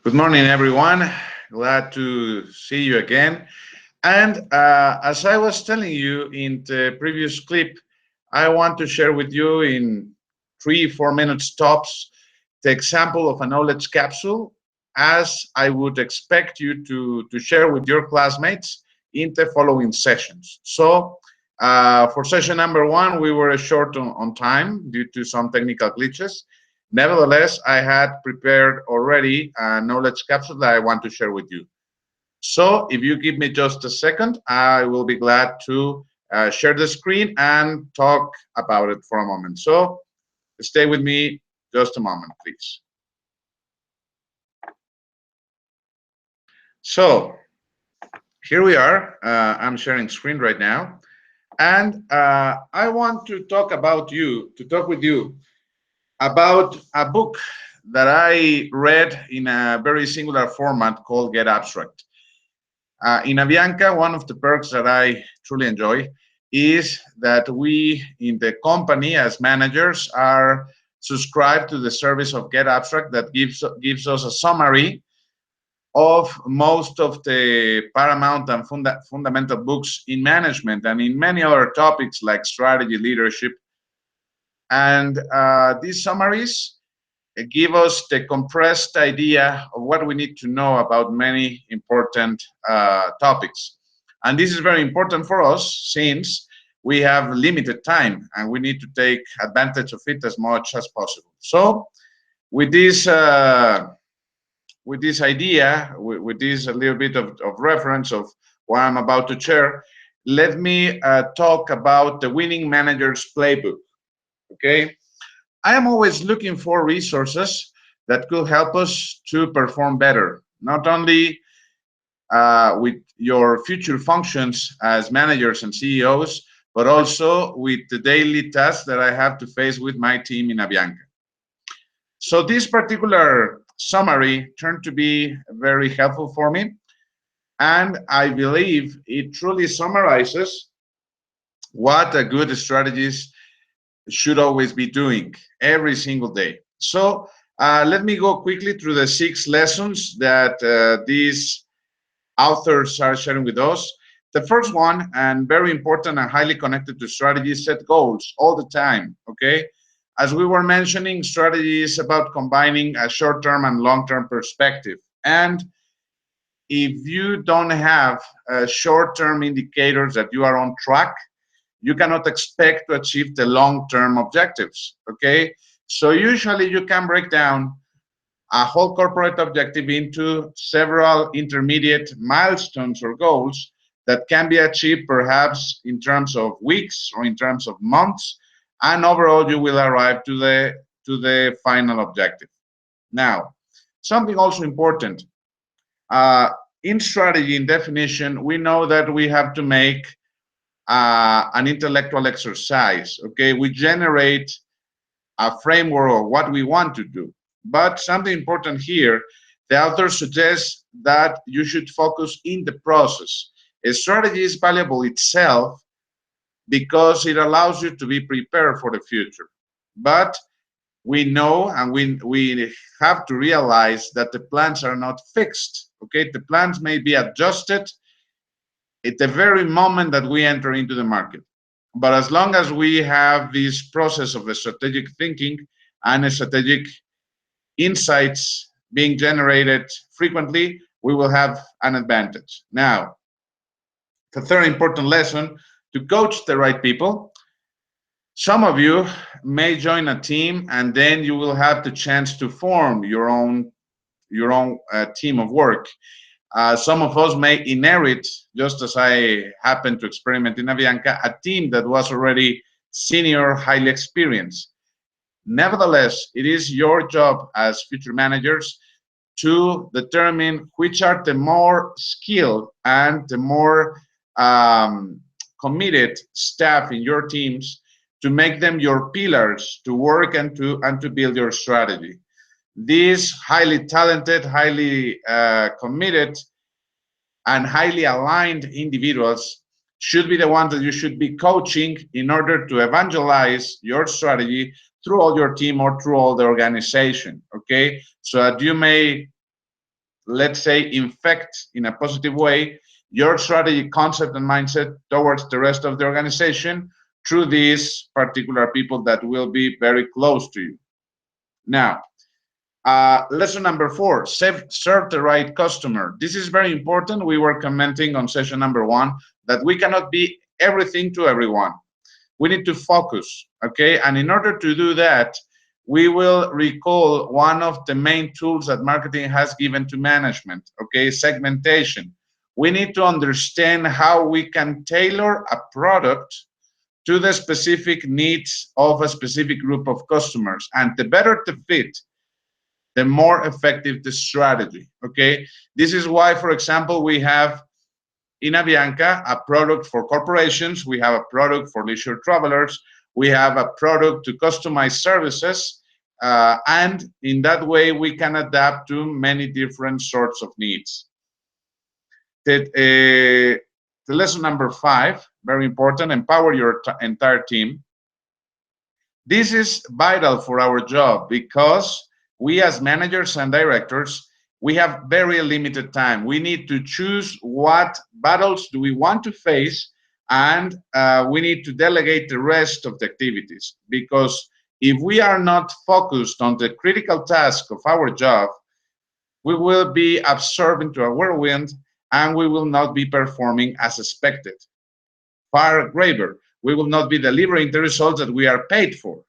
Good morning, everyone. Glad to see you again. And as I was telling you in the previous clip, I want to share with you in 3, 4 minutes tops the example of a knowledge capsule as I would expect you to share with your classmates in the following sessions. So for session number one, we were short on time due to some technical glitches. Nevertheless, I had prepared already a knowledge capsule that I want to share with you. So if you give me just a second, I will be glad to share the screen and talk about it for a moment. So stay with me just a moment, please. So here we are. I'm sharing screen right now. And I want to talk with you about a book that I read in a very singular format called Get Abstract. In Avianca, one of the perks that I truly enjoy is that we in the company as managers are subscribed to the service of Get Abstract that gives us a summary of most of the paramount and fundamental books in management and in many other topics like strategy, leadership. And these summaries give us the compressed idea of what we need to know about many important topics. And this is very important for us since we have limited time and we need to take advantage of it as much as possible. So with this idea, with this a little bit of reference of what I'm about to share, let me talk about the Winning Manager's Playbook. Okay, I am always looking for resources that could help us to perform better, not only with your future functions as managers and CEOs, but also with the daily tasks that I have to face with my team in Avianca. So this particular summary turned to be very helpful for me, and I believe it truly summarizes what a good strategist should always be doing every single day. So let me go quickly through the 6 lessons that these authors are sharing with us. The first one, and very important and highly connected to strategy, set goals all the time, okay? As we were mentioning, strategy is about combining a short-term and long-term perspective. And if you don't have short-term indicators that you are on track, you cannot expect to achieve the long-term objectives, okay? So usually you can break down a whole corporate objective into several intermediate milestones or goals that can be achieved perhaps in terms of weeks or in terms of months, and overall you will arrive to the final objective. Now, something also important, uh, in strategy, in definition, we know that we have to make an intellectual exercise. Okay, we generate a framework of what we want to do. But something important here, the author suggests that you should focus in the process. A strategy is valuable itself because it allows you to be prepared for the future. But we know and we have to realize that the plans are not fixed. Okay, the plans may be adjusted at the very moment that we enter into the market. But as long as we have this process of the strategic thinking and strategic insights being generated frequently, we will have an advantage. Now, the third important lesson, to coach the right people. Some of you may join a team and then you will have the chance to form your own team of work. Some of us may inherit, just as I happened to experiment in Avianca, a team that was already senior, highly experienced. Nevertheless, it is your job as future managers to determine which are the more skilled and the more committed staff in your teams to make them your pillars to work and to build your strategy. These highly talented, highly committed, and highly aligned individuals should be the ones that you should be coaching in order to evangelize your strategy through all your team or through all the organization, okay? So that you may let's say, infect in a positive way your strategy, concept, and mindset towards the rest of the organization through these particular people that will be very close to you. Now, lesson number 4, serve the right customer. This is very important. We were commenting on session number 1 that we cannot be everything to everyone. We need to focus, okay? And in order to do that, we will recall one of the main tools that marketing has given to management, okay? Segmentation. We need to understand how we can tailor a product to the specific needs of a specific group of customers. And the better the fit, the more effective the strategy, okay? This is why, for example, we have in Avianca a product for corporations, we have a product for leisure travelers, we have a product to customize services, and in that way we can adapt to many different sorts of needs. The lesson number 5, very important, empower your entire team. This is vital for our job because we as managers and directors, we have very limited time. We need to choose what battles do we want to face, and we need to delegate the rest of the activities, because if we are not focused on the critical task of our job, we will be absorbed into a whirlwind and we will not be performing as expected. Far graver, we will not be delivering the results that we are paid for.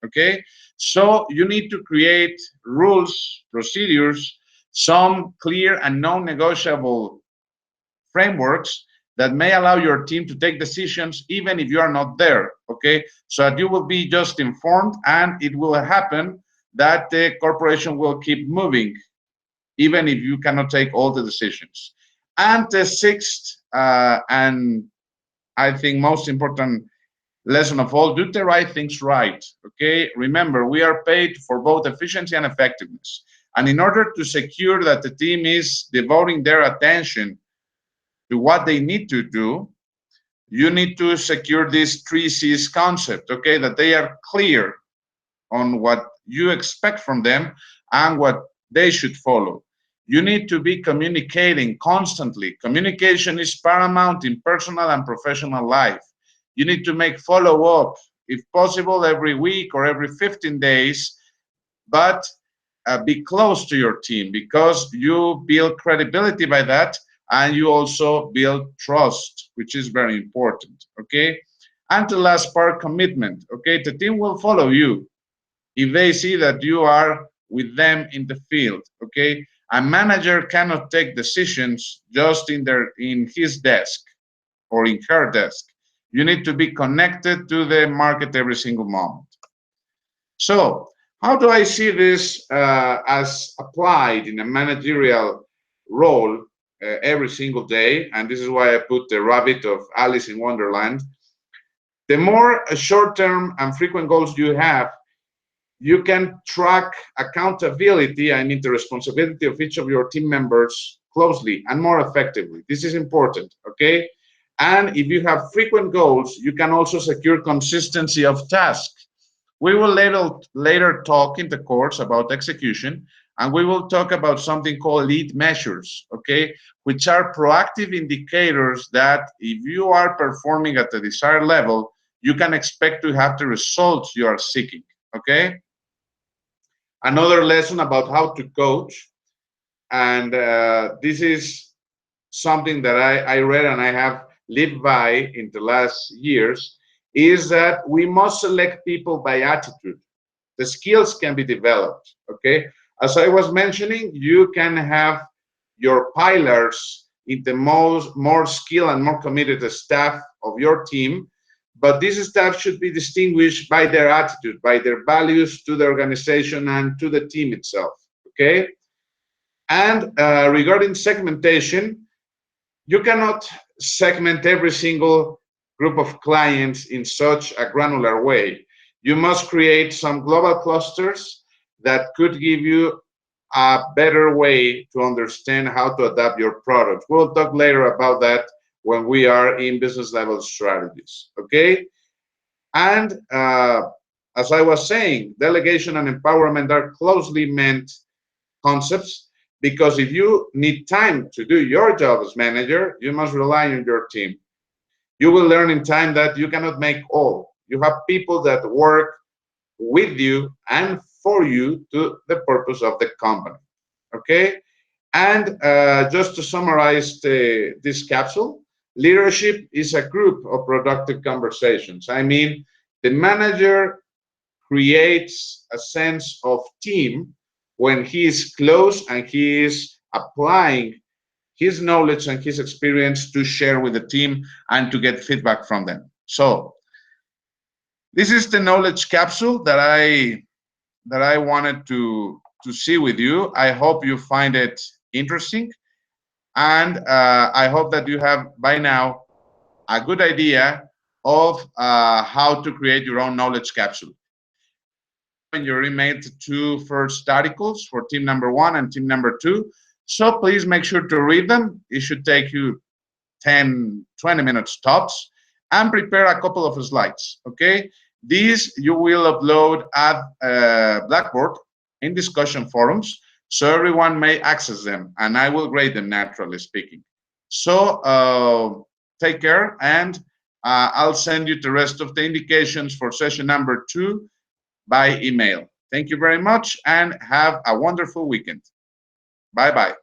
Okay, so you need to create rules, procedures, some clear and non-negotiable frameworks that may allow your team to take decisions even if you are not there. Okay, so that you will be just informed, and it will happen that the corporation will keep moving even if you cannot take all the decisions. And the sixth and I think most important lesson of all, do the right things right. Okay, remember, we are paid for both efficiency and effectiveness, and in order to secure that the team is devoting their attention to what they need to do, you need to secure this 3 C's concept. Okay, that they are clear on what you expect from them and what they should follow. You need to be communicating constantly. Communication is paramount in personal and professional life. You need to make follow-up, if possible, every week or every 15 days, but be close to your team, because you build credibility by that, and you also build trust, which is very important, okay? And the last part, commitment, okay? The team will follow you if they see that you are with them in the field, okay? A manager cannot take decisions just in his desk or in her desk. You need to be connected to the market every single moment. So how do I see this as applied in a managerial role every single day? And this is why I put the rabbit of Alice in Wonderland. The more short-term and frequent goals you have, you can track accountability, I mean the responsibility of each of your team members closely and more effectively. This is important, okay? And if you have frequent goals, you can also secure consistency of tasks. We will later talk in the course about execution, and we will talk about something called lead measures, okay? Which are proactive indicators that if you are performing at the desired level, you can expect to have the results you are seeking, okay? Another lesson about how to coach, and this is something that I read and I have lived by in the last years, is that we must select people by attitude. The skills can be developed, okay? As I was mentioning, you can have your pillars in the more skilled and more committed staff of your team, but this staff should be distinguished by their attitude, by their values to the organization and to the team itself, okay? And regarding segmentation, you cannot segment every single group of clients in such a granular way. You must create some global clusters that could give you a better way to understand how to adapt your product. We'll talk later about that when we are in business level strategies, okay? And as I was saying, delegation and empowerment are closely meant concepts. Because if you need time to do your job as manager, you must rely on your team. You will learn in time that you cannot make all. You have people that work with you and for you to the purpose of the company. Okay? And just to summarize this capsule, leadership is a group of productive conversations. I mean, the manager creates a sense of team when he is close and he is applying his knowledge and his experience to share with the team and to get feedback from them. So this is the knowledge capsule that I wanted to see with you. I hope you find it interesting, and I hope that you have by now a good idea of how to create your own knowledge capsule. You will receive in your email the two first articles for team number one and team number two. So please make sure to read them. It should take you 10, 20 minutes tops, and prepare a couple of slides. Okay, these you will upload at Blackboard in discussion forums so everyone may access them, and I will grade them, naturally speaking. So take care, and I'll send you the rest of the indications for session number two by email. Thank you very much and have a wonderful weekend. Bye bye.